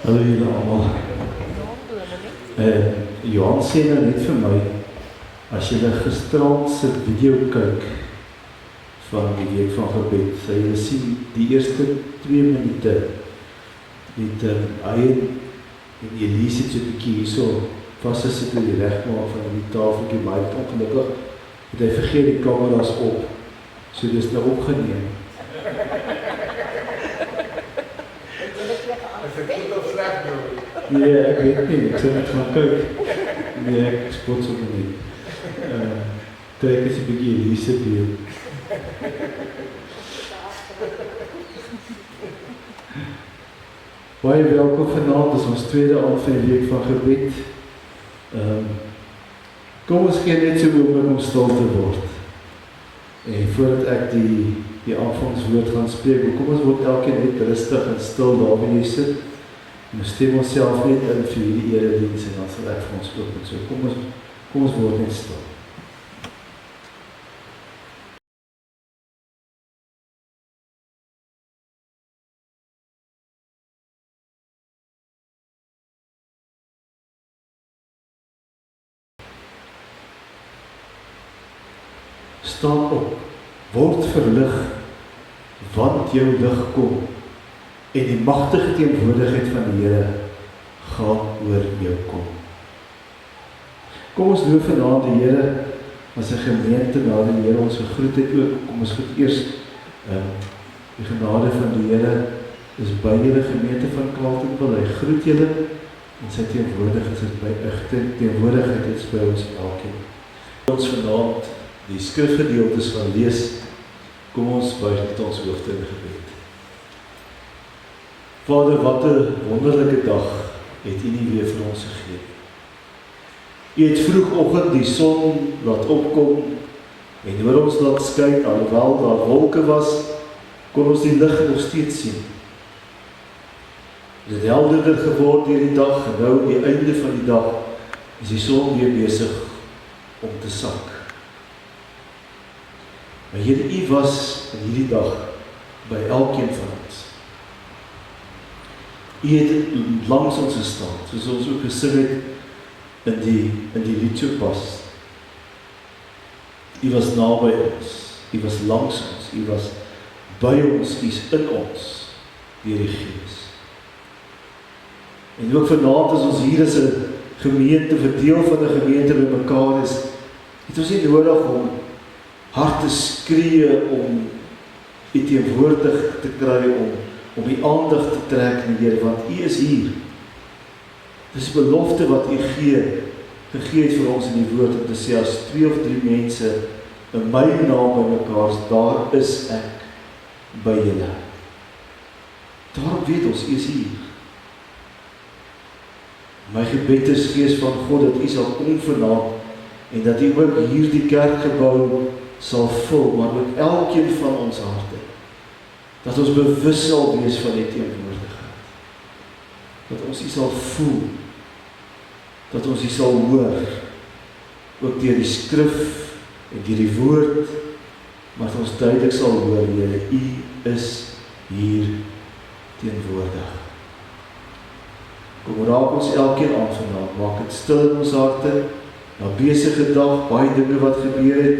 Hallo julle almal. Johan sê nou net vir my, as julle gisterand se video kyk van die week van gebed, sal julle sien die eerste 2 minute het hy en Elise het so 'n bietjie hierso vasgesit in die regmaak van die tafeltjie, maar ongelukkig het hy vergeet die kameras op, so dis nou opgeneem. Nee, ek weet nie, ek sê net van kyk. Nee, ek spot so nie. Trek is 'n bietjie Elise deel. Baie welkom vanaand, dis ons tweede aand van die week van gebed. Kom ons gee net so 'n oomblik om stil te word. En voordat ek die aanvangswoord gaan spreek, kom ons word elkeen net rustig en stil daar waar jy sit. En ons stem onsself net in vir die erediens en dan sal ek vir ons open. So kom ons word net stil. Staan op, word verlig, want jou lig kom. En die magtige teenwoordigheid van die Here gaan oor jou kom. Kom ons loof vanaand die Here as 'n gemeente nadat die Here ons gegroet het ook. Kom ons groet eers die genade van die Here is by julle gemeente van Carletonville. Hy groet julle en sy teenwoordigheid is by ons elkeen. Ons vanaand die skrifgedeeltes gaan lees. Kom ons buig net ons hoofde in gebed. Vader, wat 'n wonderlike dag het U nie weer vir ons gegee. U het vroegoggend die son laat opkom en oor ons laat skyn, alhoewel daar wolke was, kon ons die lig nog steeds sien. Dit het helderder geword deur die dag en nou aan die einde van die dag is die son weer besig om te sak. Maar Here, U was in hierdie dag by elkeen van ons. U het langs ons gestaan, soos ons ook gesing het in die lied so pas. U was naby ons, U was langs ons, U was by ons, U is in ons, deur die Gees. En ook vanaand as ons hier is 'n gemeente, verdeel van 'n gemeente by mekaar is, het ons nie nodig om hard te skree om U teenwoordig te kry, om die aandag te trek in die Here, want U is hier. Dis 'n belofte wat U gegee het vir ons in die woord, om te sê, as 2 of 3 mense in my naam by mekaar is, daar is ek by julle. Daarom weet ons, U is hier. My gebed is, Gees van God, dat U sal kom vanaand, en dat U ook hierdie kerkgebou sal vul, maar ook elkeen van ons harte. Dat ons bewus sal wees van die teenwoordigheid. Dat ons U sal voel. Dat ons U sal hoor. Ook deur die skrif en deur die woord. Maar dat ons duidelik sal hoor, Here, U is hier teenwoordig. Kom raak ons elkeen aan vanaand. Maak dit stil in ons harte. Na besige dag, baie dinge wat gebeur het.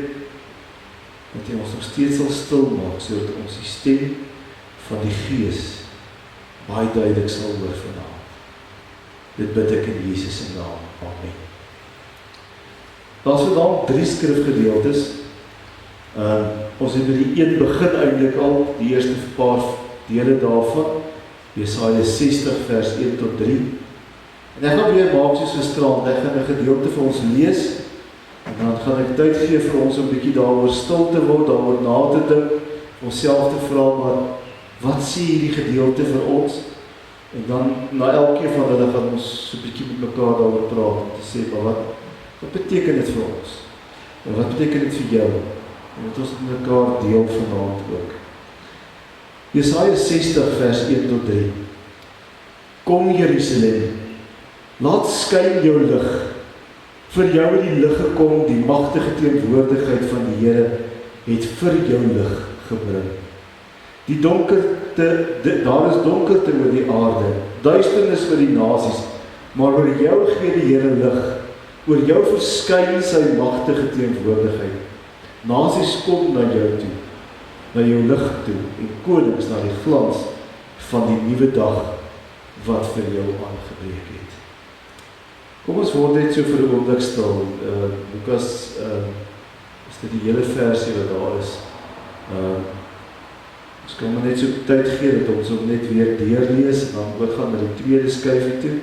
Dat U ons nog steeds sal stil maak, sodat ons die stem van die Gees baie duidelik sal hoor vanaand. Dit bid ek in Jesus se naam. Amen. Daar is vanaand 3 skrifgedeeltes. Ons het by die een begin eintlik al, die eerste paar dele daarvan, Jesaja 60 vers 1 tot 3. En ek gaan weer maak soos gisterand, ek gaan 'n gedeelte vir ons lees, en dan gaan ek tyd gee vir ons om 'n bietjie daaroor stil te word, daaroor na te dink, onsself te vra, maar wat sê hierdie gedeelte vir ons? En dan na elkeen van hulle gaan ons so 'n bietjie met mekaar daaroor praat, om te sê, maar wat beteken dit vir ons? En wat beteken dit vir jou? En dat ons met mekaar deel vanaand ook. Jesaja 60 vers 1 tot 3. Kom Jerusalem, laat skyn jou lig. Vir jou het die lig gekom, die magtige teenwoordigheid van die Here het vir jou lig gebring. Die donkerte, daar is donkerte oor die aarde, duisternis oor die nasies, maar oor jou gee die Here lig, oor jou verskyn sy magtige teenwoordigheid. Nasies kom na jou toe, na jou lig toe, en konings na die glans van die nuwe dag wat vir jou aangebreek het. Kom ons word net so vir 'n oomblik stil. Lukas, is dit die hele versie wat daar is. Ons kan maar net so tyd gee dat ons hom net weer deurlees en dan oorgaan met die tweede skyfie toe.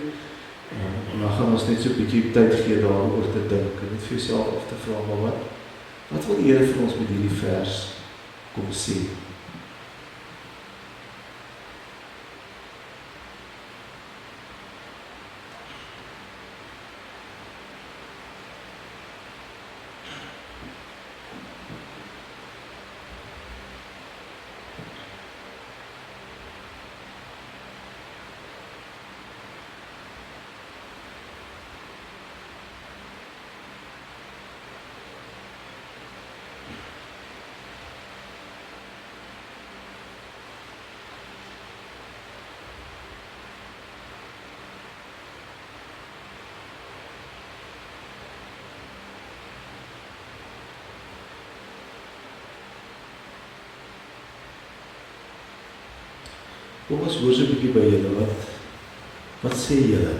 En dan gaan ons net so 'n bietjie tyd gee daaroor te dink en net vir jouself af te vra, maar wat wil die Here vir ons met hierdie vers kom sê? Kom ons hoor so 'n bietjie by julle, wat sê julle?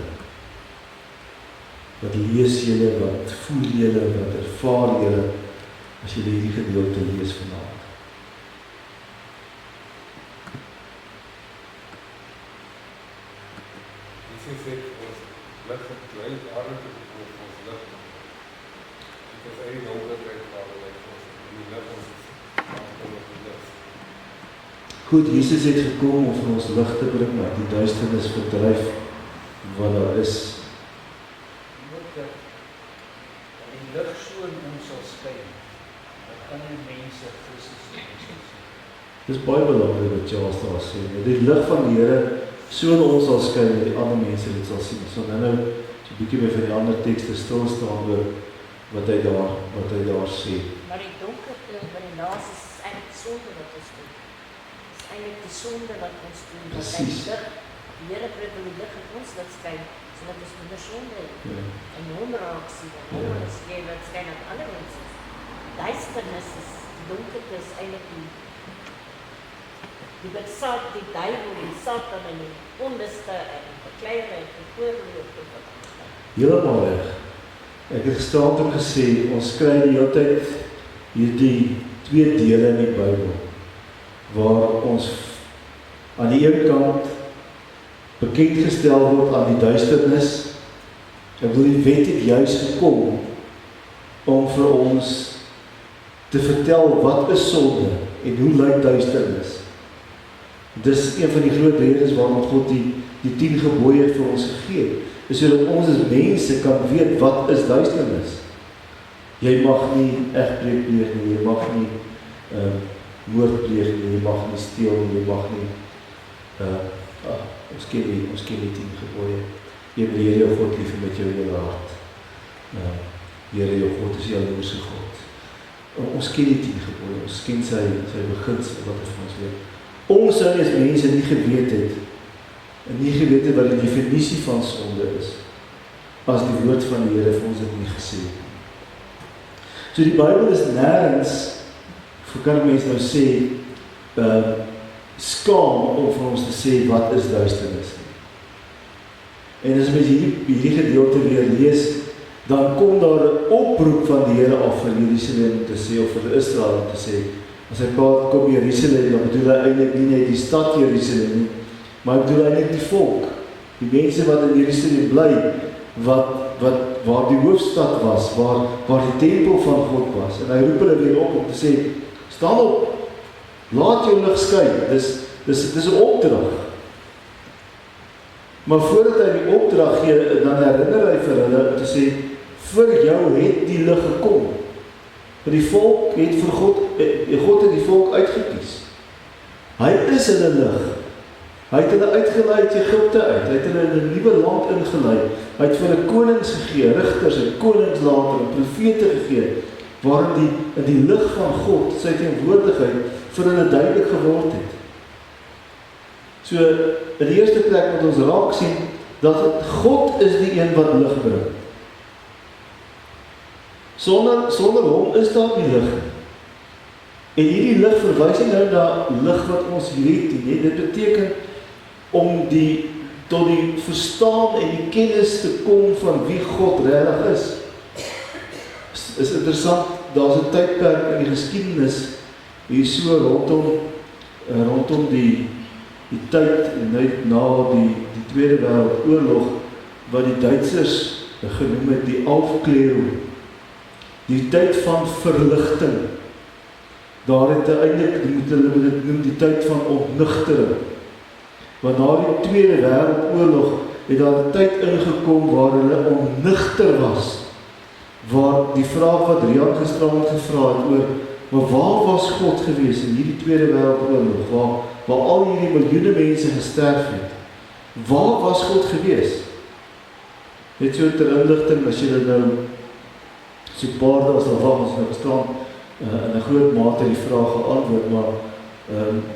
Wat lees julle, wat voel julle, wat ervaar julle, as julle hierdie gedeelte lees vanaand? Jesus sê, ons lig geklein, aarde op ons lig. Dit is eie nodigheid, waar ons die lig ons Goed, Jesus het gekom om vir ons lig te bring, maar die duisternis verdryf wat daar is. Dat die lig so in ons sal skyn, dat ander mense Christus in ons sal sien. Dis baie belangrik wat Charles daar sê. Die lig van die Here so in ons sal skyn, dat die ander mense dit sal sien. So nou so 'n bietjie by van die ander tekste stil staan oor wat hy daar sê. Maar die donkerte by die nasies is eintlik sonde wat ons doen. Is eintlik die sonde wat ons doen. Precies. Die Here bring die lig in ons laat skyn, sodat ons minder sonde het. Ja. En hom raak sien, en hom is jy wat skyn aan alle mense. Duisternis is, die donkerte is eintlik die besaad, die duivel, die Satan en die onluste en die verkleierheid en die voorloop en wat anders. Helemaal reg. Ek het gisterand ook gesê, ons kry die hele tyd hierdie twee dele in die Bybel, waar ons aan die een kant bekend gestel word aan die duisternis. Ek wil die wet het juist gekom om vir ons te vertel wat is sonde en hoe lyk duisternis. Dis een van die groot redes waarom God die 10 gebooie vir ons gegee het. Is sodat ons as mense kan weet wat is duisternis. Jy mag nie egbreek pleeg nie, jy mag nie moord pleeg nie, jy mag nie steel nie, jy mag nie ons ken die 10 gebooie. Jy wil Here jou God lief hê met jou hele hart. Here jou God is jaloerse God. Ons ken die 10 gebooie, ons ken sy beginsel wat hy vir ons leer. Ons sou as mense nie geweet het, en nie geweet het wat die definisie van sonde is, as die woord van die Here vir ons dit nie gesê het. So die Bybel is nêrens, kan ek mense nou sê, skaam om vir ons te sê wat is duisternis. En as ons hierdie gedeelte weer lees, dan kom daar 'n oproep van die Here af vir Jerusalem om te sê, of vir Israel om te sê, as hy praat kom Jerusalem, dan bedoel hy eintlik nie net die stad Jerusalem nie, maar ek bedoel eintlik die volk, die mense wat in Jerusalem bly, waar die hoofstad was, waar die tempel van God was, en hy roep hulle weer op om te sê, staan op, laat jou lig skyn, dis 'n opdrag. Maar voordat hy die opdrag gee, dan herinner hy vir hulle om te sê, vir jou het die lig gekom. Want die volk het vir God het die volk uitgekies. Hy is hulle lig. Hy het hulle uitgelei uit Egipte uit. Hy het hulle in 'n nuwe land ingelei. Hy het vir hulle konings gegee, rigters en konings later en profete gegee, waarin in die lig van God, sy teenwoordigheid, vir hulle duidelik geword het. So, in die eerste plek moet ons raak sien, dat God is die een wat lig bring. Sonder hom is daar nie lig. En hierdie lig verwys nie nou na lig wat ons hier het nie. Dit beteken om tot die verstaan en die kennis te kom van wie God regtig is. Is interessant, daar's 'n tydperk in die geskiedenis hier so rondom die tyd na die Tweede Wêreldoorlog wat die Duitsers genoem het die Aufklärung, die tyd van verligting. Daar het eintlik moet hulle dit noem die tyd van ontnugtering. Want na die Tweede Wêreldoorlog het daar 'n tyd ingekom waar hulle onnugter was. Waar die vraag wat Rian gisterand gevra het oor, maar waar was God gewees in hierdie Tweede Wêreldoorlog, waar al hierdie miljoene mense gesterf het? Waar was God gewees? Net so ter inligting, as jy nou so paar dae as daar was nou staan, in 'n groot mate die vraag geantwoord, maar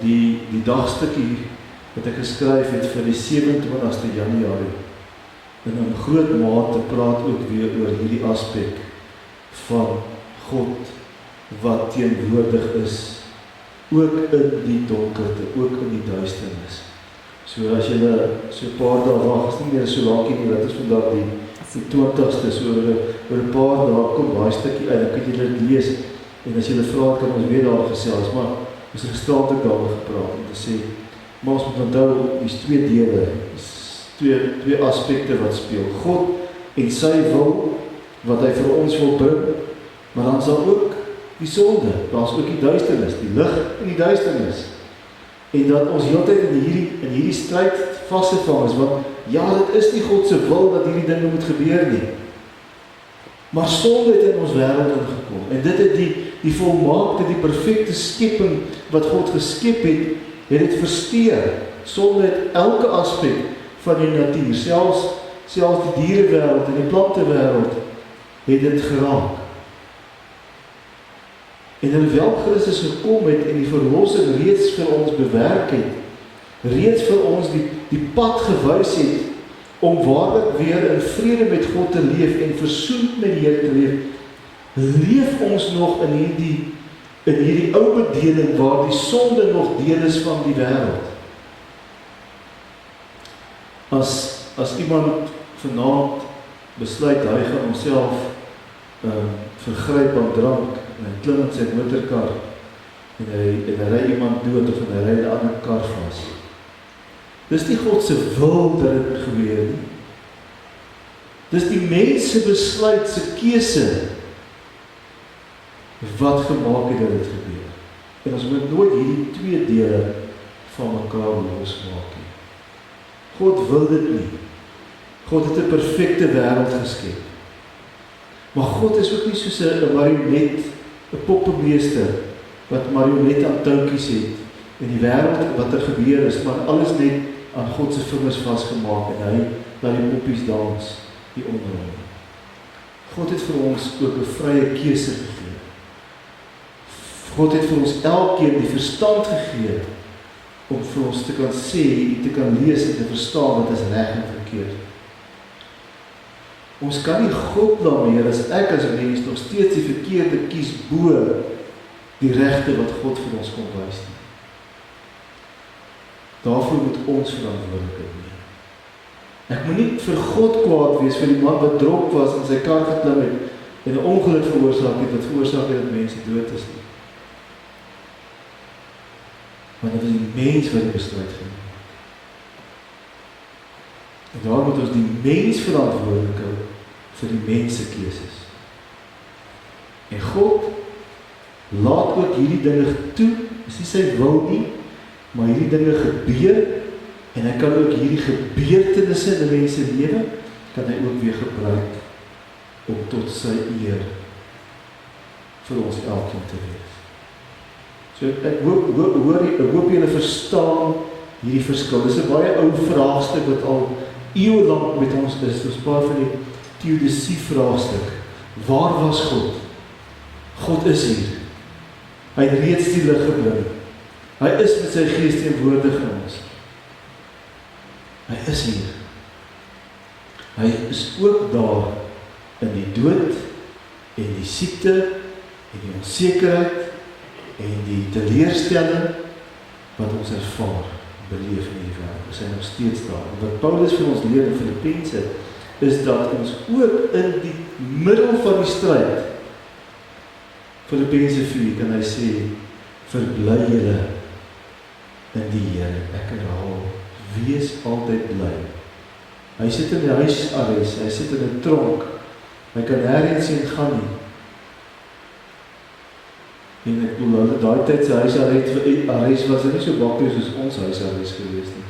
die dagstukkie wat ek geskryf het vir die 27ste Januarie, en in groot mate praat ook weer oor hierdie aspek van God wat teenwoordig is, ook in die donkerte, ook in die duisternis. So as jy so 'n paar dae wag, is nie meer so lank nie, dit is vandag die 20ste, so oor 'n paar dae kom baie stukkie uit, dan kan jy dit lees, en as jy vra, kan ons weer daar gesels, maar ons het gisterand ook daaroor gepraat, om te sê, maar ons moet onthou, die twee dele, twee aspekte wat speel, God en sy wil, wat hy vir ons wil bring, maar dan is daar ook die sonde, daar is ook die duisternis, die lig en die duisternis, en dat ons heeltyd in hierdie stryd vasgevang is, want ja, dit is nie God se wil dat hierdie dinge moet gebeur nie, maar sonde het in ons wêreld ingekom, en dit het die volmaakte, die perfekte skepping wat God geskep het dit versteur. Sonde het elke aspek van die natuur, selfs die dierewêreld en die plantewêreld het dit geraak. En alhoewel Christus gekom het en die verlossing reeds vir ons bewerk het, reeds vir ons die pad gewys het om waarlik weer in vrede met God te leef en versoend met die Here te leef ons nog in hierdie ou bedeling waar die sonde nog deel is van die wêreld. As iemand vanaand besluit hy gaan homself vergryp aan drank en hy klim in sy motorkar en hy ry iemand dood of hy ry 'n ander kar vas. Dis nie God se wil dat dit gebeur nie. Dis die mens se besluit, se keuse wat gemaak het dat dit gebeur. En ons moet nooit hierdie twee dele van mekaar losmaak nie. God wil dit nie. God het 'n perfekte wêreld geskep. Maar God is ook nie soos 'n marionet, 'n poppemeester wat marionet aan touwtjies het en die wêreld wat er gebeur is, maar alles net aan God se vingers vasgemaak en hy laat die poppies dans hier onder hom. God het vir ons ook 'n vrye keuse gegee. God het vir ons elkeen die verstand gegee om vir ons te kan sê, te kan lees en te verstaan wat is reg en verkeerd. Ons kan nie God blameer as ek as 'n mens nog steeds die verkeerde kies bo die regte wat God vir ons kom wys nie. Daarvoor moet ons verantwoordelikheid neem. Ek moet nie vir God kwaad wees vir die man wat dronk was en sy kar geklim het en 'n ongeluk veroorsaak het wat veroorsaak het dat mense dood is nie. Maar dit is die mens wat die besluit geneem het. En daar moet ons die mens verantwoordelik hou vir die mens se keuses. En God laat ook hierdie dinge toe, is nie sy wil nie, maar hierdie dinge gebeur, en hy kan ook hierdie gebeurtenisse in 'n mens se lewe, kan hy ook weer gebruik om tot sy eer vir ons elkeen te wees. So ek hoop julle verstaan hierdie verskil. Dis 'n baie ou vraagstuk wat al eeue lank met ons is. Dis paar van die teodisie vraagstuk. Waar was God? God is hier. Hy het reeds die lig gebring. Hy is met sy gees teenwoordig in ons. Hy is hier. Hy is ook daar in die dood en die siekte en die onsekerheid en die teleurstelling wat ons ervaar, beleef in die wêreld. Is hy nog steeds daar. En wat Paulus vir ons leer in Filippense is dat ons ook in die middel van die stryd, Filippense 4 kan hy sê, verbly julle in die Here. Ek herhaal, wees altyd bly. Hy sit in die huisarrest, hy sit in 'n tronk, hy kan nêrens heen gaan nie. En ek bedoel, hulle daai tyd se huisarrest was nie so maklik soos ons huisarrest gewees nie.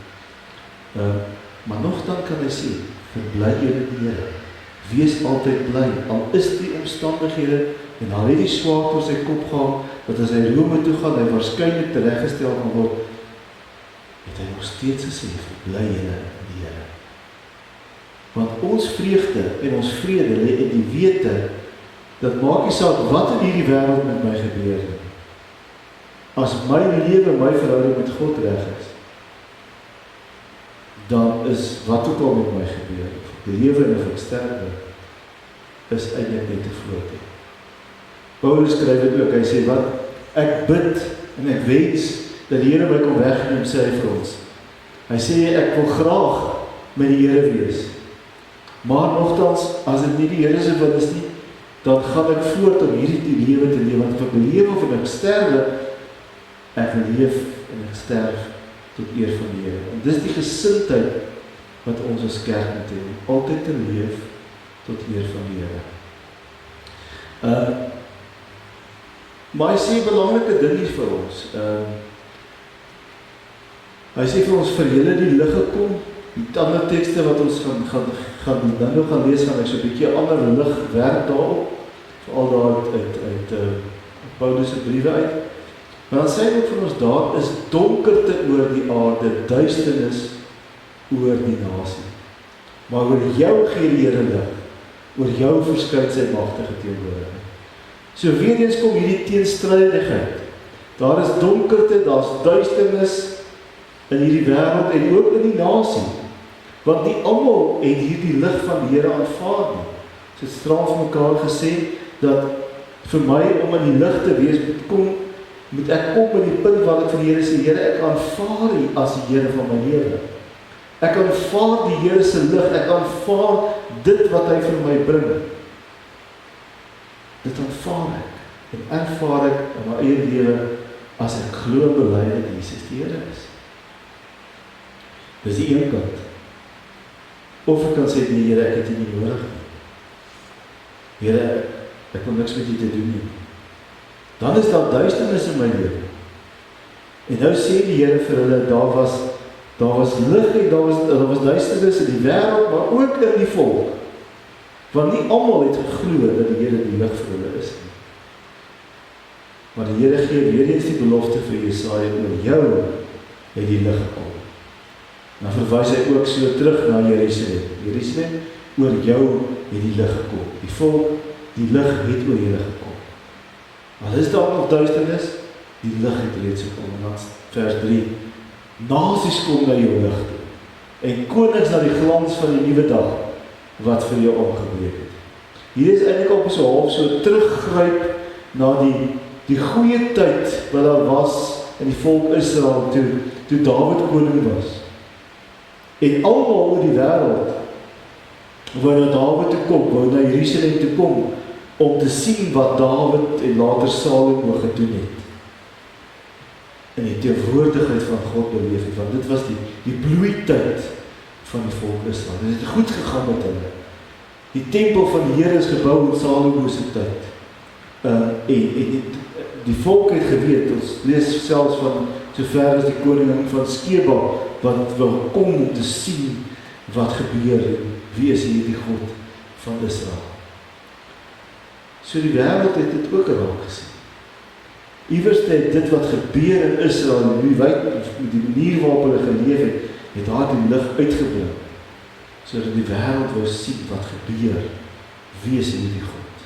Maar nogtans kan hy sê, verbly julle in die Here. Wees altyd bly, al is die omstandighede en al het die swaard oor sy kop gaan, dat as hy Rome toe gaan, hy waarskynlik tereggestel gaan word, het hy nog steeds gesê, verbly julle in die Here. Want ons vreugde en ons vrede lê in die wete, dat maak nie saak wat in hierdie wêreld met my gebeur nie. As my lewe, my verhouding met God reg is, dan is wat ook al met my gebeur, die lewe en of ek sterwe, is eintlik net te vroeg. Paulus skryf dit ook, hy sê wat, ek bid en ek wens dat die Here my kom wegneem, sê hy vir ons. Hy sê ek wil graag met die Here wees. Maar nogtans, as dit nie die Here se wil is nie, dan gaan ek voort om hierdie lewe te leef, want ek beleef of ek sterwe, ek wil leef en ek sterf tot eer van die Here. En dis die gesindheid wat ons as kerk moet hê, altyd te leef tot eer van die Here. Maar hy sê belangrike dinge vir ons. Hy sê vir ons, vir julle die lig gekom. Die ander tekste wat ons gaan lees, gaan ek so 'n bietjie ander lig werk daarop, veral daar uit Paulus se briewe uit. Maar dan sê hy ook vir ons, daar is donkerte oor die aarde, duisternis oor die nasie. Maar oor jou gee die Here lig, oor jou verskyn sy magtige teenwoordigheid. So weer eens kom hierdie teenstrydigheid. Daar is donkerte, daar's duisternis in hierdie wêreld en ook in die nasie. Want nie almal het hierdie lig van die Here aanvaar nie. So het straal vir mekaar gesê, dat vir my om in die lig te wees, moet ek kom by die punt waar ek vir die Here sê, Here, ek aanvaar U as die Here van my lewe. Ek aanvaar die Here se lig, ek aanvaar dit wat hy vir my bring. Dit aanvaar ek, en ervaar ek in my eie lewe, as ek glo en bely dat Jesus die Here is. Dis die een kant. Of ek kan sê, nee Here, ek het U nie nodig nie. Here, ek wil niks met U te doen nie. Dan is daar duisternis in my lewe. En nou sê die Here vir hulle, daar was lig en daar was duisternis in die wêreld, maar ook in die volk. Want nie almal het geglo dat die Here die lig vir hulle is nie. Maar die Here gee weer eens die belofte vir Jesaja, oor jou het die lig gekom. Dan verwys hy ook so terug na Jerusalem. Jerusalem, oor jou het die lig gekom. Die volk, die lig het oor julle gekom. Al is daar nog duisternis, die lig het reeds gekom. En dan vers 3, nasies kom na jou lig toe, en konings na die glans van die nuwe dag, wat vir jou aangebreek het. Hier is eintlik op so half so teruggryp na die goeie tyd wat daar was in die volk Israel toe Dawid koning was. En almal oor die wêreld wou na Dawid toe kom, wou na Jerusalem toe kom, om te sien wat Dawid en later Salomo gedoen het. In die teenwoordigheid van God beleef het, want dit was die bloeityd van die volk Israel. Dit het goed gegaan met hulle. Die tempel van die Here is gebou in Salomo se tyd. En die volk het geweet, ons lees selfs van sover as die koning van Skeba, wat wil kom om te sien wat gebeur en wie is hierdie God van Israel. So die wêreld het dit ook raak gesien. Iewers het dit wat gebeur in Israel, en wie weet met die manier waarop hulle geleef het daar die lig uitgebring, sodat die wêreld wou sien wat gebeur, wie is hierdie God.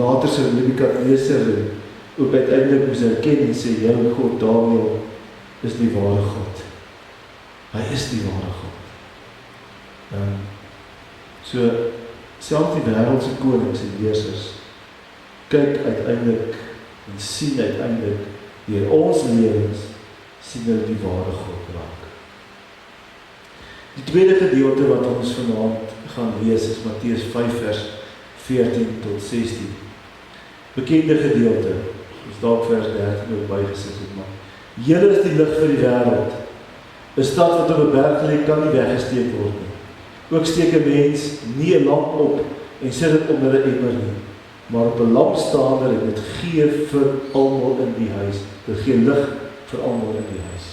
Later sou Nebukadneser ook uiteindelik moes erken en sê, jou God Daniël is die ware God. Hy is die ware God. So, selfs die wêreldse konings en heersers kyk uiteindelik en sien uiteindelik deur ons lewens sien hulle die ware God raak. Die tweede gedeelte wat ons vanaand gaan lees is Matteus 5 vers 14 tot 16. Bekende gedeelte, ons dalk vers 13 ook bygesit het, maar julle is die lig vir die wêreld. 'n Stad wat op 'n berg lê kan nie weggesteek word nie. Ook steek 'n mens nie 'n lamp op en sit dit onder 'n emmer nie, maar op 'n lampstander en dit gee vir almal in die huis. Dit gee lig vir almal in die huis.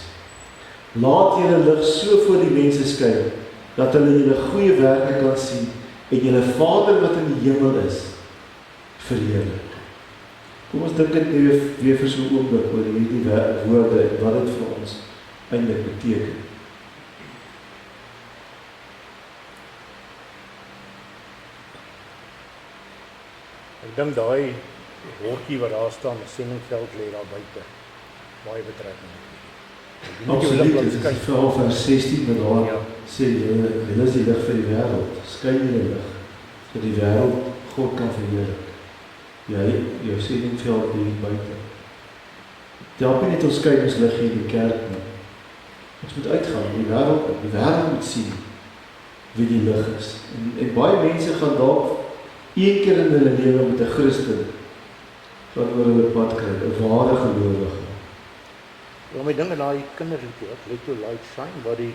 Laat julle lig so voor die mense skyn, dat hulle julle goeie werke kan sien en julle Vader wat in die hemel is, verheerlik. Kom ons dink dit weer vir so 'n oomblik oor hierdie woorde en wat dit vir ons eintlik beteken. Ek dink daai bordjie wat daar staan, Senningveld lê daar buite. Baie betrekking. Absoluut, dit is vir vers 16 wat daar sê, julle is die lig vir die wêreld, skyn julle lig vir die wêreld, God kan verheerlik. Jou Senningveld hier buite. Dit help nie net ons skyn ons lig hier in die kerk nie. Ons moet uitgaan, die wêreld moet sien wie die lig is. En baie mense gaan dalk een keer in hulle lewe met 'n Christen gaan oor hulle pad kry, 'n ware gelowige. Ja, my ding in daai kinderliedjie, Let Your Light Shine, waar die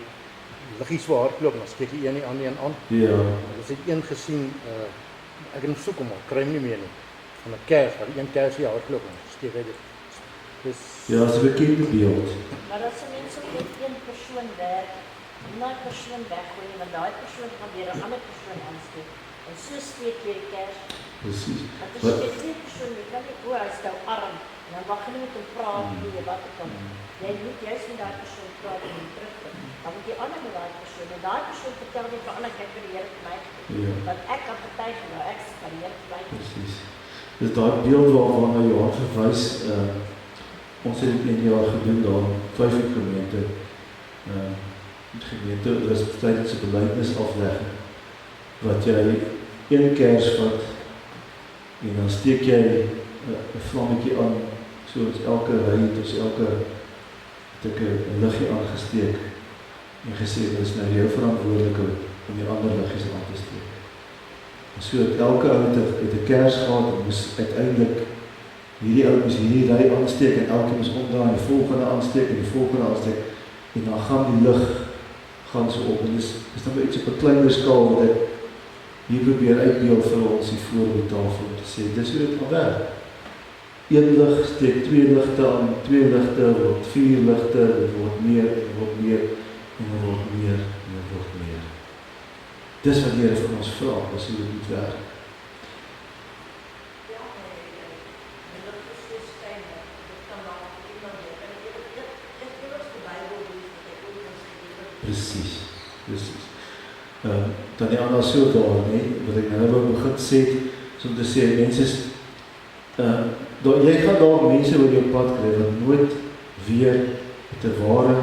liggies vir hardloop, dan steek die een die ander een aan. Ja. Ons het een gesien, ek het hom soek hom al, kry hom nie meer nie. Van 'n kers, waar die een kers hier hardloop en steek hy dit. Dus, Ja, dit is 'n bekende beeld. Maar as 'n mens op net een persoon werk, nie daai persoon weggooi nie, want daai persoon gaan weer 'n ander persoon aansteek. En so steek jy die kers. Presies. Want as jy met die persoon, jy kan nie hoe hy stel arm, en dan wag jy nie met hom praat nie, wat ook al. Jy moet juist met daai persoon praat en hom terugkom. Dan moet jy ander met daai persoon, en daai persoon vertel nie vir ander, kyk vir die Here vir my. Ja. Want ek kan getuig nou, ek is vir die Here vir my. Presies. Dis daai beeld waarna Johan verwys, ons het in 1 jaar gedoen daar, 5 gemeente, gemeente, was tydens 'n belydenis aflegging, wat jy een kers vat, en dan steek jy 'n vlammetjie aan, soos elke ry het ons elke het ek 'n liggie aangesteek, en gesê, dit is nou jou verantwoordelikheid om die ander liggies aan te steek. En so het elke ou het 'n kers gehad, en moes uiteindelik hierdie ou moes hierdie ry aansteek, en elke moes omdraai, die volgende aansteek, en die volgende aansteek, en dan gaan die lig gaan so op, en dis dan iets op 'n kleiner skaal wat ek hier probeer uitbeeld vir ons hier voor die tafel om te sê, dis hoe dit gaan werk. Een lig steek 2 ligte aan, 2 ligte word 4 ligte, dit word meer, en word meer, en word meer, en word meer. Dis wat die Here van ons vra, dis hoe dit moet werk. Precies. Dan die ander so daar, wat ek nou begin sê, so om te sê, mense is, jy gaan daar mense oor jou pad kry, wat nooit weer met 'n ware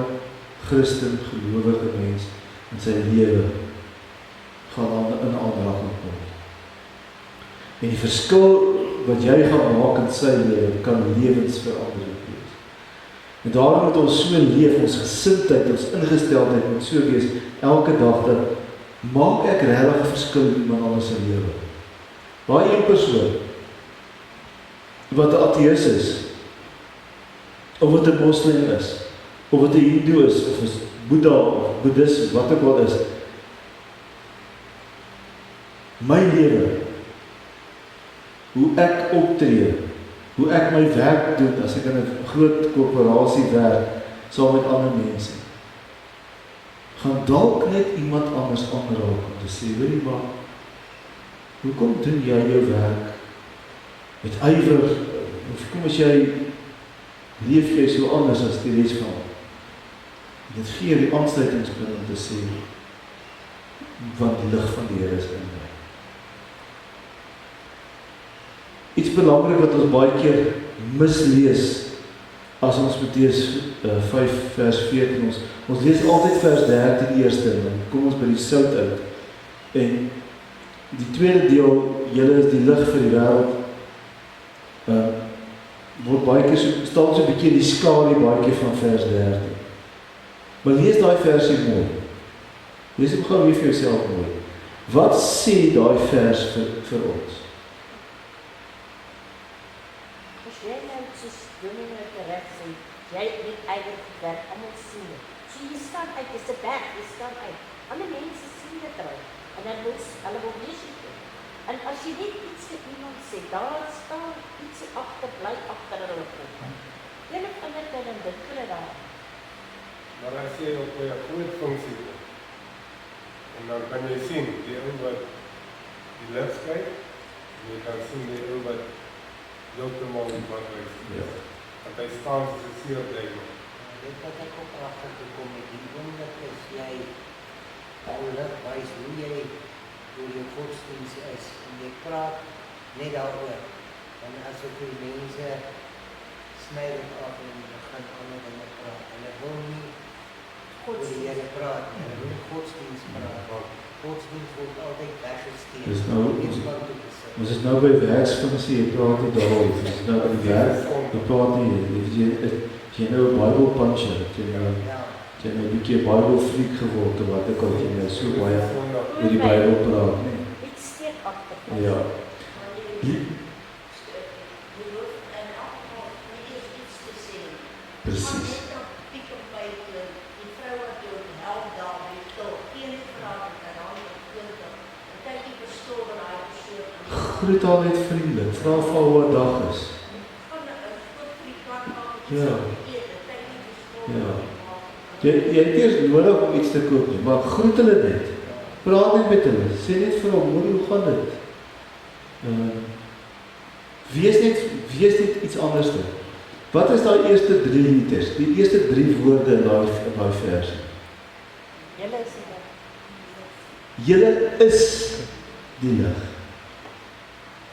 Christen, gelowige mens in sy lewe gaan in aanraking kom. En die verskil wat jy gaan maak in sy lewe, kan lewensverandering wees. En daarom moet ons so leef, ons gesindheid, ons ingesteldheid moet so wees, elke dag dat maak ek regtig 'n verskil in iemand anders se lewe. Daai een persoon wat 'n ateïs is, of wat 'n moslim is, of wat 'n hindoe is, of 'n boeddha of boeddhis, wat ook al is, my lewe, hoe ek optree, hoe ek my werk doen, as ek in 'n groot korporasie werk, saam met ander mense, gaan dalk net iemand anders aanraak om te sê, weet jy maar, hoekom doen jy jou werk met ywer, of kom as jy leef jy so anders as die res van ons? Dit gee die aansluitingspunt om te sê, want die lig van die Here is in my. Iets belangrik wat ons baie keer mislees as ons Matteus 5 vers 14, ons lees altyd vers 13 eerste, en kom ons by die sout uit. En die tweede deel, julle is die lig vir die wêreld, word baie keer staan so 'n bietjie die skadu baie keer van vers 13. Maar lees daai versie mooi. Lees dit gou weer vir jouself mooi. Wat sê daai vers vir ons? As jy nou soos dominee reg sê, jy het eintlik werk, almal sien dit. So jy staan uit, dis 'n berg, jy staan uit. Ander mense sien dit reg. En dan hulle wil wees dit. En as jy net iets vir iemand sê, daar staan iets agter, bly agter hulle kop. Een of ander tyd dan dink hulle daar. Maar as jy op 'n groot funksie kom, en dan kan jy sien die ou wat die lig kyk, en jy kan sien die ou wat heeltemal in wat hy sien. Ja. Want hy staan soos 'n suurduiwel. Dit wat ek ook agtergekom het, die oomblik as jy al lig wys hoe jy hoe jou godsdienst is, en jy praat net daaroor, dan asof die mense sny dit af en begin ander dinge praat. Hulle wil nie oor die Here praat nie, hulle wil nie godsdienst praat. Godsdienst word altyd weggesteek. Dis nou, Iets wat toe gesit. ons is nou by werksfunksie, jy praat nie daaroor, ons is nou by die werk, jy praat nie, jy nou 'n Bible puncher, jy nou Ja. 'n bietjie Bible freak geword, of wat ek al jy nou so baie oor die Bybel praat, nie? Iets steek agter. Ja. Presies. Groet haar net vriendelik, vra vir haar hoe haar dag is. Ja. Ja. Jy het eers nodig om iets te koop nie, maar groet hulle net. Praat net met hulle, sê net vir hom, hoe gaan dit? Wees net iets anders te. Wat is daai eerste 3 liters? Die eerste 3 woorde in daai versie. Julle is die lig. Julle is die lig.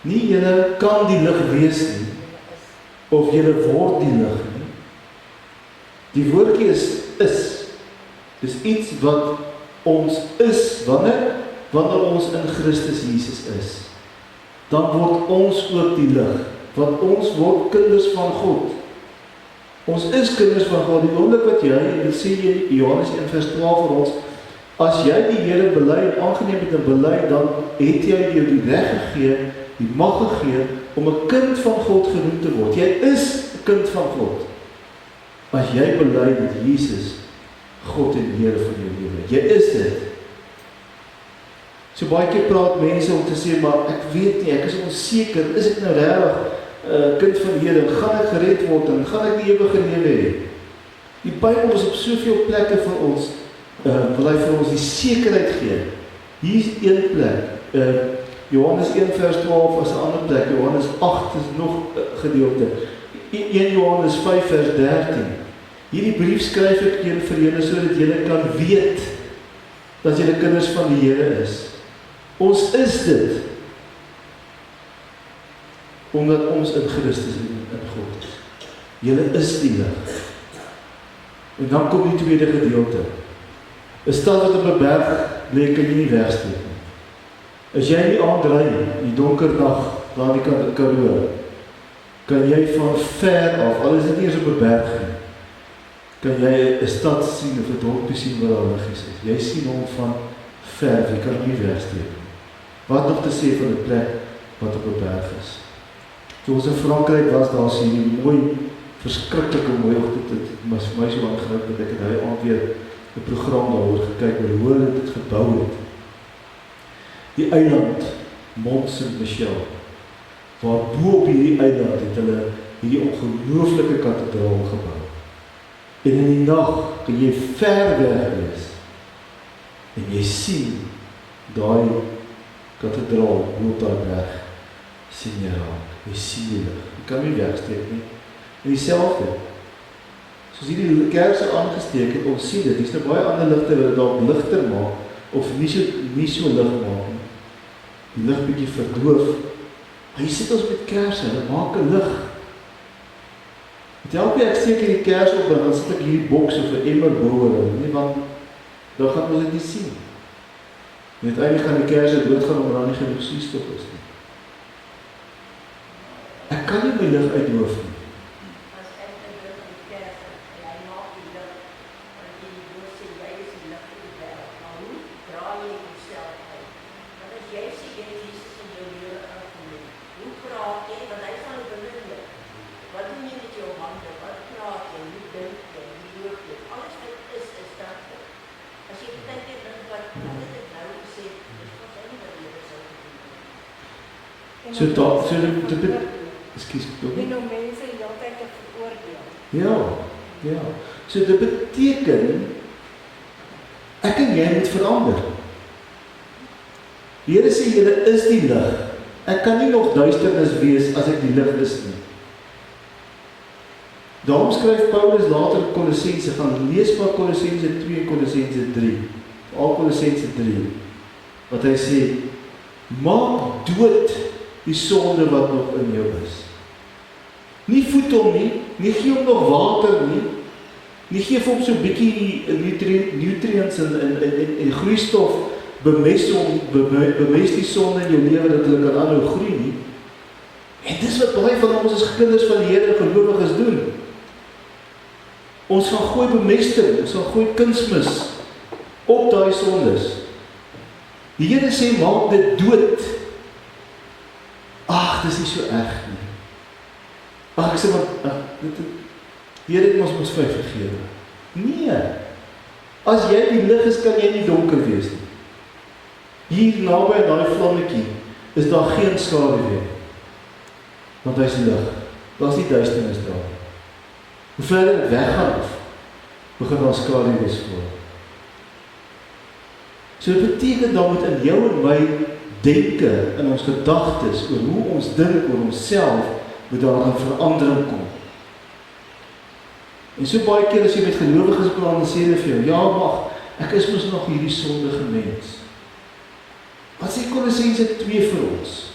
Nie julle kan die lig wees nie, of julle word die lig nie. Die woordjie is. Dis iets wat ons is, wanneer ons in Christus Jesus is. Dan word ons ook die lig, want ons word kinders van God. Ons is kinders van God, die oomblik wat jy, en dit sê jy Johannes 1 vers 12 vir ons, as jy die Here bely en aangeneem het en bely, dan het jy jou die reg gegee, die mag gegee, om 'n kind van God genoem te word. Jy is 'n kind van God. As jy bely dat Jesus God en Here van jou lewe. Jy is dit. So baie keer praat mense om te sê, maar ek weet nie, ek is onseker, is ek nou regtig kind van die Here, gaan ek gered word en gaan ek die ewige lewe hê? Die Bybel is op soveel plekke vir ons, wil hy vir ons die sekerheid gee. Hier is een plek, Johannes 1 vers 12 is 'n ander plek, Johannes 8 is nog 'n gedeelte, 1 Johannes 5 vers 13. Hierdie brief skryf ek vir julle sodat julle kan weet dat julle kinders van die Here is. Ons is dit omdat ons in Christus in God is. Julle is die lig. En dan kom die tweede gedeelte. 'n stad wat op 'n berg lê, kan jy nie wegsteek nie. As jy nie aandry in die donker dag daar die Karoo, kan jy van ver af, al is dit nie eens op 'n berg nie, kan jy 'n stad sien of 'n dorpie sien waar daar liggies is. Jy sien hom van ver, jy kan hom nie wegsteek nie. Wat nog te sê van 'n plek wat op 'n berg is. Toe ons in Frankryk was, daar sien jy mooi, verskriklike mooi oggend, dit was vir my so aangrypend dat ek daai aand weer 'n program daaroor gekyk oor hoe hulle dit gebou het. Die eiland Mont Saint-Michel, waar bo op hierdie eiland het hulle hierdie ongelooflike kathedraal gebou. En in die nag kan jy ver weg wees en jy sien daai kathedraal bo op daai berg sien jy raak. Jy sien die lig. Jy kan nie wegsteek nie. En dieselfde. Soos hierdie kerse aangesteek het, ons sien dit. Dis nou baie ander ligte wat dit dalk ligter maak of nie so lig maak nie. Die lig bietjie verdoof. Maar jy sit ons met kerse, hulle maak 'n lig. Met elke keer ek steek hierdie kers op, en dan sit ek hierdie boks of 'n emmer boor, nie, want dan gaan ons dit nie sien. En uiteindelik gaan die kerse doodgaan omdat daar nie genoeg suurstof is nie. Ek kan nie my lig uitdoof nie. As ek in die kerk en hy maak die lig, en jy sê jy is die lig in die wêreld, maar hoe draai jy jouself uit? Want as jy sê jy het Jesus in jou lewe ingeneem, hoe praat jy? Want hy gaan binne jou. Wat doen jy met jou hande? Wat praat jy? Hoe dink jy? Hoe loop jy? Alles wat is dat. As jy dink jy dink wat het ek nou gesê, dis wat hy in die lewe sou doen. So dit Ekskuus, En om mense die hele tyd te veroordeel. Ja. So dit beteken, ek en jy moet verander. Die Here sê, julle is die lig. Ek kan nie nog duisternis wees as ek die lig is nie. Daarom skryf Paulus later in Kolossense, gaan lees maar Kolossense 2 en Kolossense 3, al Kolossense 3, wat hy sê, maak dood die sonde wat nog in jou is. Nie voed hom nie gee hom nog water nie geef hom so bietjie nutrients en groeistof, bemes die sonde in jou lewe dat hulle kan aanhou groei nie. En dis wat baie van ons as kinders van die Here gelowiges doen. Ons gaan gooi bemesting, ons gaan gooi kunsmis op daai sondes. Die Here sê, maak dit dood. Ag, dis nie so erg nie. Ag, ek sê maar, die Here het ons 5 gegee. Nee. As jy die lig is, kan jy nie donker wees nie. Hier naby daai vlammetjie is daar geen skade meer. Want hy is lig. Daar's nie duisternis daar. Hoe verder ek weggaan, begin daar skade wees voor. So dit beteken dan moet in jou en my denke, in ons gedagtes, oor hoe ons dink oor onsself, moet daar 'n verandering kom. En so baie keer as jy met gelowiges praat, dan sê hulle vir jou, ja, mag, ek is mos nog hierdie sondige mens. Wat sê Kolossense 2 vir ons?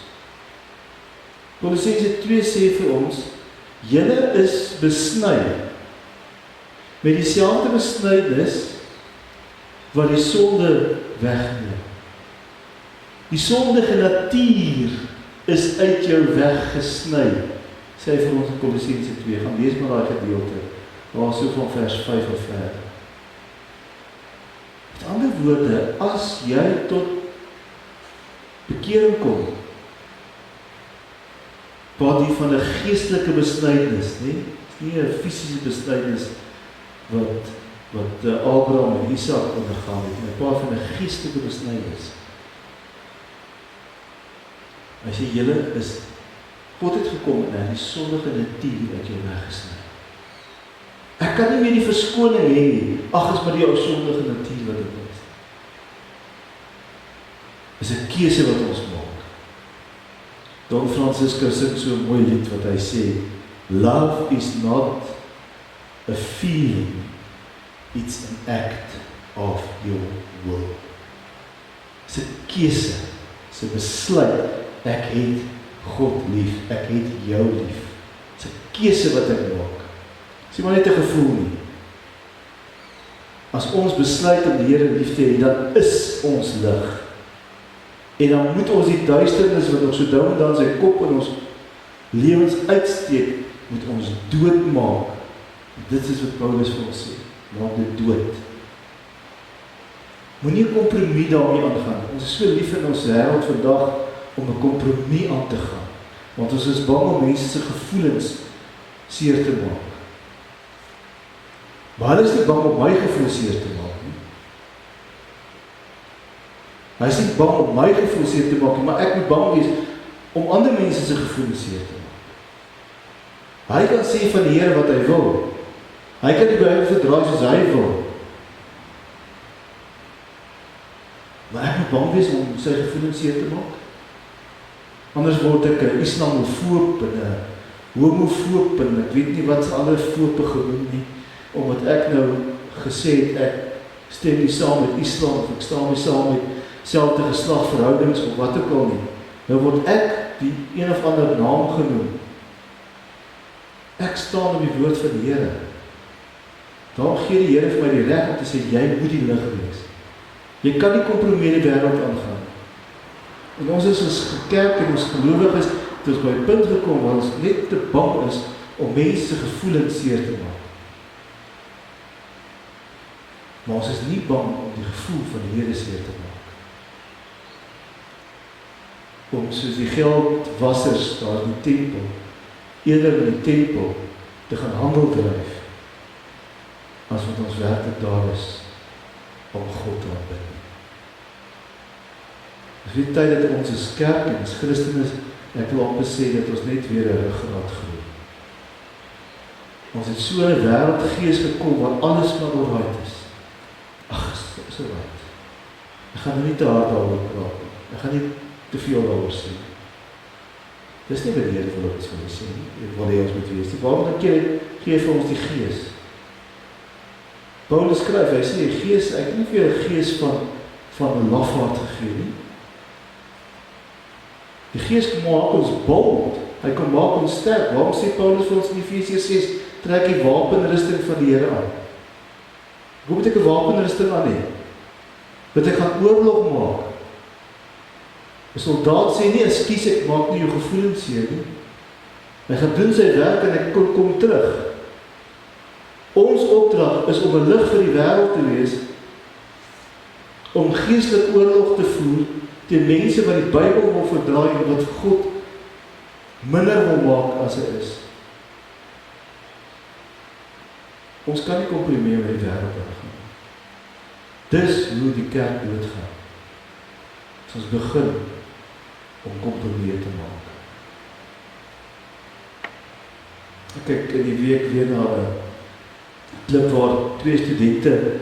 Kolossense 2 sê vir ons, julle is besny met dieselfde besnydenis wat die sonde wegneem. Die sondige natuur is uit jou weggesny, sê hy vir ons in Kolossense 2, gaan lees maar daai gedeelte, waar so van vers 5 of verder. Met ander woorde, as jy tot bekering kom, praat hier van 'n geestelike besnydenis, nie 'n fisiese besnydenis wat Abraham en Isak ondergaan het, maar praat van 'n geestelike besnydenis. As jy julle is, God het gekom en die sondige natuur uit jou weggesny. Ek kan nie meer die verskoning hê, ag, is maar die ou sondige natuur wat dit is. Dis 'n keuse wat ons maak. Don Franciscus sing so 'n mooi lied wat hy sê, love is not a feeling, it's an act of your will. Dis 'n keuse, dis 'n besluit, ek het God lief, ek het jou lief. Dis 'n keuse wat ek maak. Dis maar net 'n gevoel nie. As ons besluit om die Here lief te hê, dan is ons lig. En dan moet ons die duisternis wat ons so dou en dan sy kop in ons lewens uitsteek, moet ons doodmaak. Dit is wat Paulus vir ons sê, maak dit dood. Moenie 'n kompromie daarmee aangaan. Ons is so lief in ons wêreld vandag om 'n kompromie aan te gaan, want ons is bang om mense se gevoelens seer te maak. Maar hulle is nie bang om my gevoel seer te maak nie. Hy is nie bang om my gevoel seer te maak nie, maar ek moet bang wees om ander mense se gevoelens seer te maak. Hy kan sê van die Here wat hy wil. Hy kan die Bybel verdraai soos hy wil. Maar ek moet bang wees om sy gevoelens seer te maak. Anders word ek 'n islamofoob en 'n homofoob en ek weet nie wat se ander foope genoem nie, omdat ek nou gesê het ek stem nie saam met Islam of ek staan nie saam met selfde geslagverhoudings of wat ook al nie. Nou word ek die een of ander naam genoem. Ek ek staan op die woord van die Here. Daarom gee die Here vir my die reg om te sê, jy moet die lig wees. Jy kan nie kompromie in die wêreld aangaan. En ons is as kerk en ons gelowiges, het ons by 'n punt gekom waar ons net te bang is om mense gevoelens seer te maak. Maar ons is nie bang om die gevoel van die Here seer te maak. Om soos die geldwassers daar in die tempel, eerder in die tempel te gaan handel dryf, as wat ons werklik daar is om God te aanbid. Dis die tyd dat ons as kerk en as Christene, ek wil amper sê dat ons net weer 'n ruggraat groei. Ons het so 'n wêreldgees gekom waar alles maar alright is. Ag, is alright. Ek gaan nie te hard daaroor praat nie. Ek gaan nie te veel daaroor sê. Dis nie wat die Here wil ons wil sê nie. Ek wil hê ons moet wees. Waarom dan gee vir ons die gees? Paulus skryf, hy sê die gees, ek het nie vir 'n gees van 'n lafaard gegee nie. Die gees kom maak ons bold. Hy kom maak ons sterk. Waarom sê Paulus vir ons in Efesiërs 6, trek die wapenrusting van die Here aan? Hoe moet ek 'n wapenrusting aan hê? Dat ek gaan oorlog maak. 'n Soldaat sê nie, ekskuus, ek maak nie jou gevoelens seer nie. Hy gaan doen sy werk en ek kom terug. Ons opdrag is om 'n lig vir die wêreld te wees, om geestelike oorlog te voer teen mense wat die Bybel wil verdraai en wat God minder wil maak as hy is. Ons kan nie kompromie met die wêreld aangaan. Dis hoe die kerk doodgaan. As ons begin om kompromie te maak. Ek kyk in die week weer na 'n klip waar 2 studente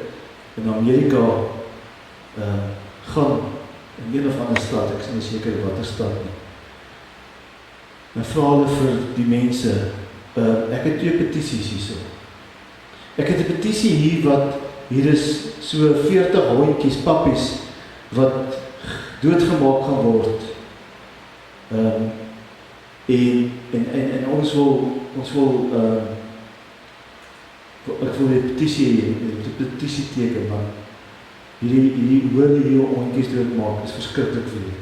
in Amerika gaan in een of ander stad, ek is nie seker watter stad nie. En vra hulle vir die mense, ek het 2 petisies hierso. Ek het 'n petisie hier is so 40 hondjies, pappies, wat doodgemaak gaan word. En ons wil ek wil die petisie teken, maar hierdie woorde hier om hondjies doodmaak is verskriklik vir die.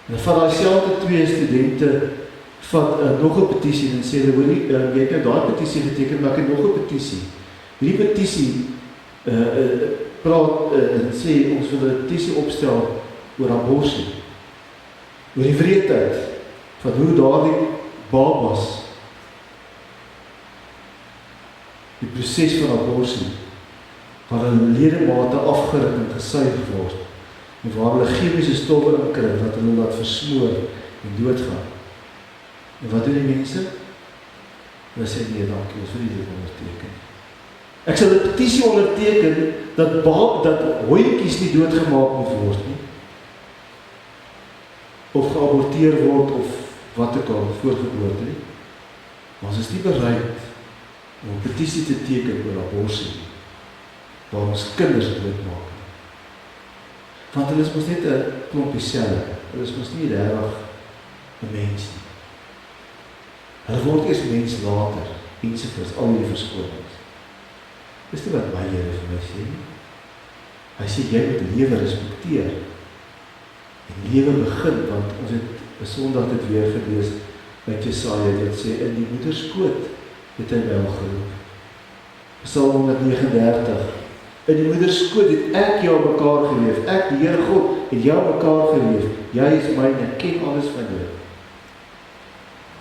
En van daai selfde 2 studente vat nog 'n petisie en sê hulle, hoorie, jy het nou daai petisie geteken, maar ek het nog 'n petisie. Hierdie petisie praat en sê ons wil 'n petisie opstel oor abortus. Oor die wreedheid van hoe daardie babas die proses van abortus, waar hulle ledemate afgeruk en gesuig word, en waar hulle chemiese stowwe inkry, wat hulle laat versmoor en doodgaan. En wat doen die mense? Hulle sê, nee, dankie, ons wil nie dit onderteken. Ek sal 'n petisie onderteken, dat hondjies nie doodgemaak moet word nie, of geaborteer word, of wat ook al, voorgeboorte nie. Maar ons is nie bereid om 'n petisie te teken oor abortus, waar ons kinders doodmaak. Want hulle is mos net 'n klompie selle, hulle is mos nie regtig 'n mens nie. Hulle word eers mens later, ensovoorts, al die verskonings. Dis nie wat my Here vir my sê nie. Hy sê, jy moet lewe respekteer, en lewe begin, want ons het 'n Sondag dit weer gelees, uit Jesaja, dit sê, in die moederskoot het hy wel geroep. Psalm 139, in die moederskoot het ek jou mekaar geleef, ek die Here God het jou mekaar geleef, jy is myne, ek ken alles van jou.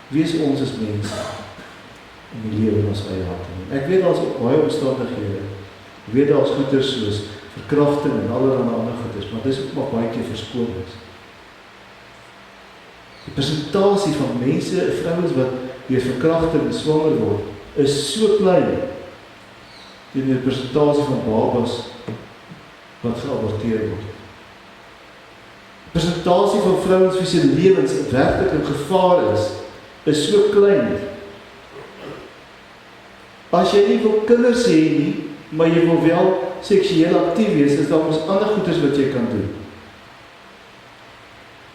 Wees ons as mense, en die lewe in ons eie hart. Ek weet daar is baie omstandighede, ek weet daar is goeders soos verkrachting en allerlei ander goeders, maar dis ook maar baie keer verskonings. Die persentasie van mense, vrouens wat deur verkrachting en swanger word, is so klein teenoor die persentasie van babas wat geaborteer word. Die persentasie van vrouens wie se lewens werklik in gevaar is so klein. As jy nie wil kinders hê nie, maar jy wil wel seksueel aktief wees, is daar mos ander goeders wat jy kan doen.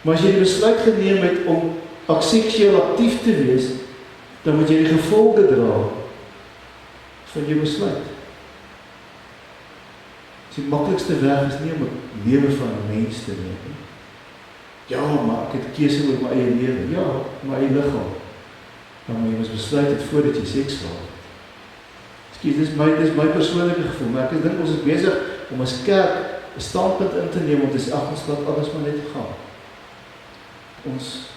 Maar as jy die besluit geneem het om seksueel aktief te wees, dan moet jy die gevolge dra van jou besluit. Die maklikste weg is nie om die lewe van 'n mens te neem nie. Ja, maar ek het keuse oor my eie lewe. Ja, my eie liggaam. Dan moet jy mos besluit het voordat jy seks gehad het. Ekskuus, dis my persoonlike gevoel, maar ek dink ons is besig om as kerk 'n standpunt in te neem om te sê, ag, ons laat alles maar net gaan. Ons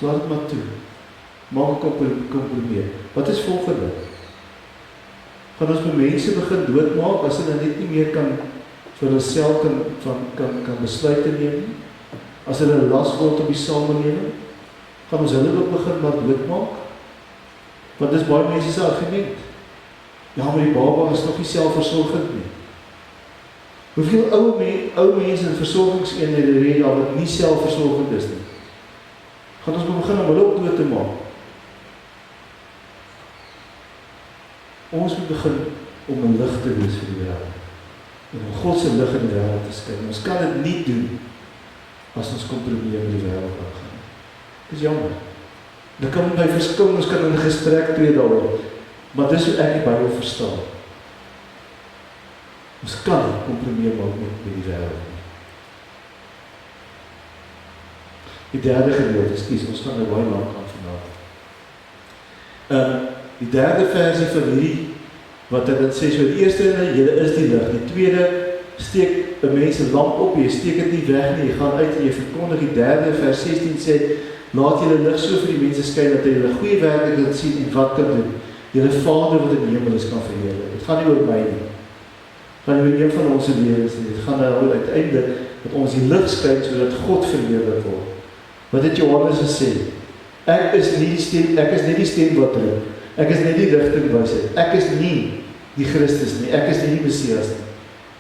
laat dit maar toe. Maak 'n kompromie. Wat is volgende? Gaan ons mense begin doodmaak as hulle net nie meer kan vir hulself kan besluite neem nie? As hulle 'n las word op die samelewing, gaan ons hulle ook begin maar doodmaak? Want dis baie mense se argument. Ja, maar die baba is nog nie selfversorgend nie. Hoeveel ou mense in versorgingseenhede het daar wat nie selfversorgend is nie? Gaan ons begin om hulle ook dood te maak? Ons moet begin om 'n lig te wees vir die wêreld. En om God se lig in die wêreld te skyn. Ons kan dit nie doen as ons kompromie met die wêreld aangaan. Dis jammer. Dan kan by verskil, ons kan in 'n gesprek tree daaroor. Maar dis hoe ek die Bybel verstaan. Ons kan nie kompromie maak met die wêreld nie. Die derde gedeelte, ons gaan nou baie lank aan vanavond. Die derde versie van hierdie, wat dit sê, so die eerste ene, julle is die lig. Die tweede, steek 'n mens 'n lamp op, jy steek dit nie weg nie, jy gaan uit en jy verkondig. Die derde, vers 16 sê, laat julle lig so vir die mense skyn, dat hulle goeie werke kan sien en wat kan doen. Julle Vader wat in die hemel is kan verheerlik. Dit gaan nie oor my nie. Dit gaan nie oor een van ons lewens nie. Dit gaan daaroor uiteindelik dat ons die lig skyn sodat God verheerlik word. Wat het Johannes gesê? Ek is nie die stem wat roep. Ek is net die rigtingwysheid. Ek is nie die Christus nie. Ek is nie die Messias nie.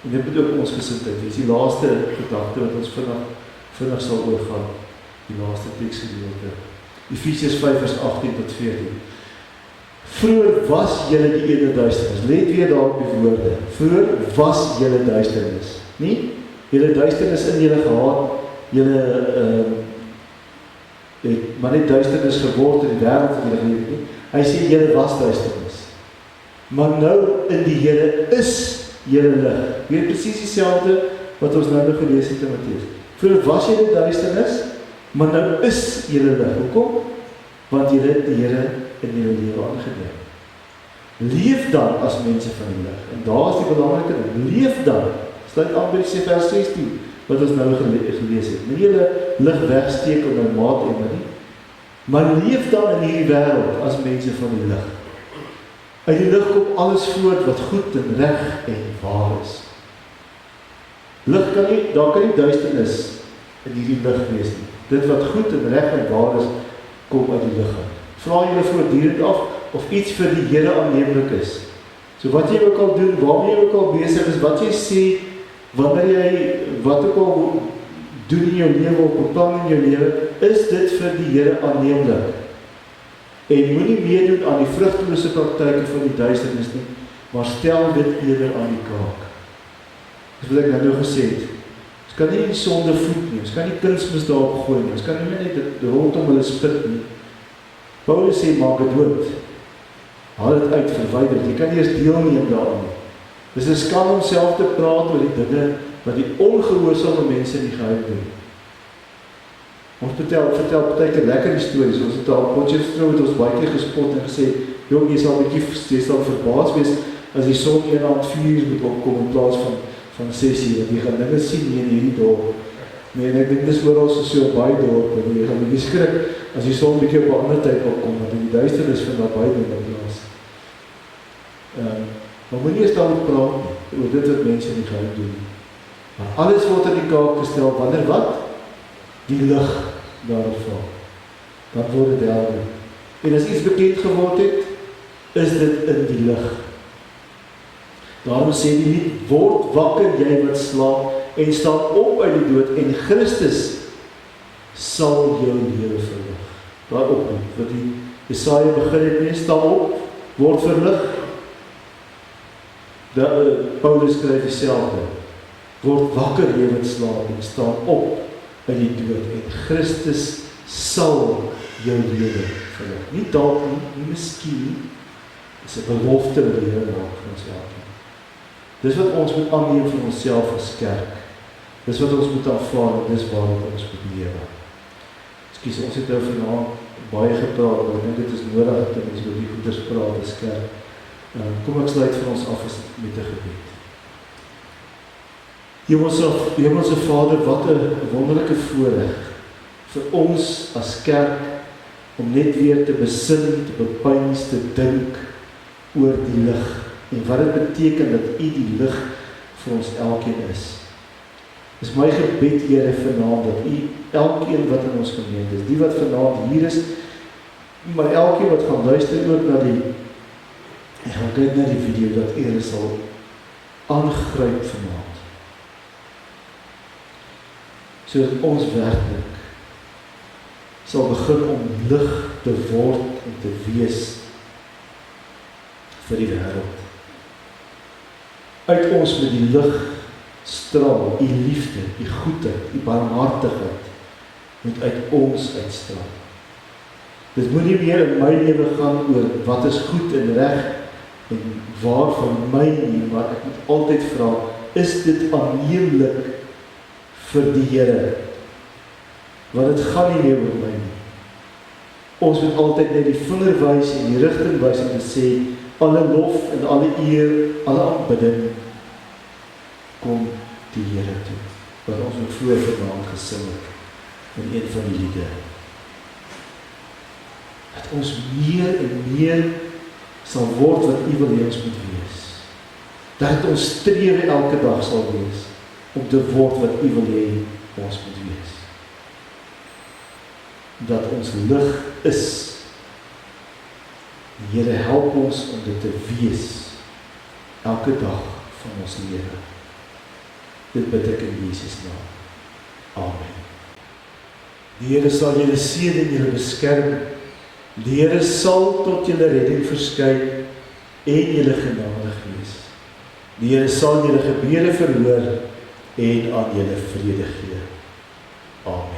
En dit moet ook ons gesindheid wees. Die laaste gedagte wat ons vinnig sal oorgaan. Die laaste teksgedeelte. Efesiërs 5 vers 18 tot 14. Vroeër was julle die ene duisternis. Let weer daar op die woorde. Vroeër was julle duisternis. Nie? Julle duisternis in julle gehad. Julle het maar net duisternis geword in die wêreld wat julle geleef nie. Hy sê julle was duisternis. Maar nou in die Here is julle lig. Weer presies dieselfde wat ons nou gelees het in Matteus. Vroeër was julle duisternis, maar nou is julle lig. Hoekom? Want julle het die Here in julle lewe aangeneem. Leef dan as mense van die lig. En daar is die belangrike ding. Leef dan. Sluit aan by die vers 16 wat ons nou gelees het. Nie julle lig wegsteek op 'n maat emmer nie. Maar leef dan in hierdie wêreld as mense van die lig. Uit die lig kom alles voort wat goed en reg en waar is. Lig kan nie, daar kan nie duisternis in hierdie lig wees nie. Dit wat goed en reg en waar is, kom uit die lig uit. Vra julle voortdurend af of iets vir die Here aanneemlik is. So wat jy ook al doen, waarmee jy ook al besig is, wat jy sê, wanneer jy wat ook al doen in jou lewe of beplan in jou lewe, is dit vir die Here aanneemlik. En moenie meedoen aan die vrugtelose praktyke van die duisternis nie, maar stel dit eerder aan die kaak. Dis wat ek nou gesê het. Ons kan nie die sonde voed nie, ons kan nie kunsmis daarop gooi nie, ons kan nie net rondom hulle spit nie. Paulus sê, maak dit dood. Haal dit uit, verwyder. Jy kan nie eens deelneem daaraan nie. Dis 'n skande om self te praat oor die dinge wat die ongehoorsame mense in die geheim doen. Ons vertel partykeer lekker stories. Ons het al Potchefstroom het ons baie keer gespot en gesê, jong, jy sal verbaas wees as die son eendag 4 uur moet opkom in plaas van 6 uur. Jy gaan dinge sien hier in hierdie dorp. Nee, en ek dink dis oral so baie dorp, en jy gaan bietjie skrik as die son bietjie op 'n ander tyd opkom, want in die duisternis vind daar baie dinge plaas. Maar moenie eens daaroor praat nie, oor dit wat mense in die geheim doen. Maar alles word in die kaak gestel, wanneer wat? Die lig daarop val. Dan word dit helder. En as iets bekend geword het, is dit in die lig. Daarom sê die lied, word wakker jy wat slaap, en staan op uit die dood, en Christus sal jou lewe verlig. Daar op, wat die Jesaja begin het mee, staan op, word verlig. Paulus skryf dieselfde. Word wakker jy wat slaap, en staan op uit die dood, en Christus sal jou lewe verlig. Nie dalk nie miskien nie, is 'n belofte wat die Here maak vir ons elkeen. Dis wat ons moet aanneem vir onsself as kerk. Dis wat ons moet aanvaar en dis waarom ons moet lewe. Ekskuus, ons het nou vanaand baie gepraat, maar ek dink dit is nodig dat ons oor die goeders praat as kerk. Kom ek sluit vir ons af met 'n gebed. Hemelse Vader, wat 'n wonderlike voorreg vir ons as kerk om net weer te besin, te bepeins, te dink oor die lig en wat dit beteken dat U die lig vir ons elkeen is. Dis my gebed, Here, vanaand dat U elkeen wat in ons gemeente is, die wat vanaand hier is, maar elkeen wat gaan luister ook na die gaan kyk na die video, dat U hulle sal aangryp vanaand. Sodat ons werklik sal begin om lig te word en te wees vir die wêreld. Uit ons met die lig straal, U liefde, U goedheid, U barmhartigheid moet uit ons uitstraal. Dit moet nie meer in my lewe gaan oor wat is goed en reg en waar van my nie, maar ek moet altyd vra, is dit aanneemlik vir die Here? Want dit gaan nie meer oor my nie. Ons moet altyd net die vinger wys en die rigting wys en sê, alle lof en alle eer, alle aanbidding kom die Here toe, wat ons ook vroeër vanaand gesing het in een van die liede. Dat ons meer en meer sal word wat U wil hê ons moet wees. Dat dit ons strewe elke dag sal wees om te word wat U wil hê ons moet wees. Dat ons lig is. Die Here help ons om dit te wees elke dag van ons lewe. Dit bid ek in Jesus naam. Amen. Die Here sal julle seën en julle beskerm. Die Here sal tot julle redding verskyn en julle genadig wees. Die Here sal julle gebede verhoor en aan julle vrede gee. Amen.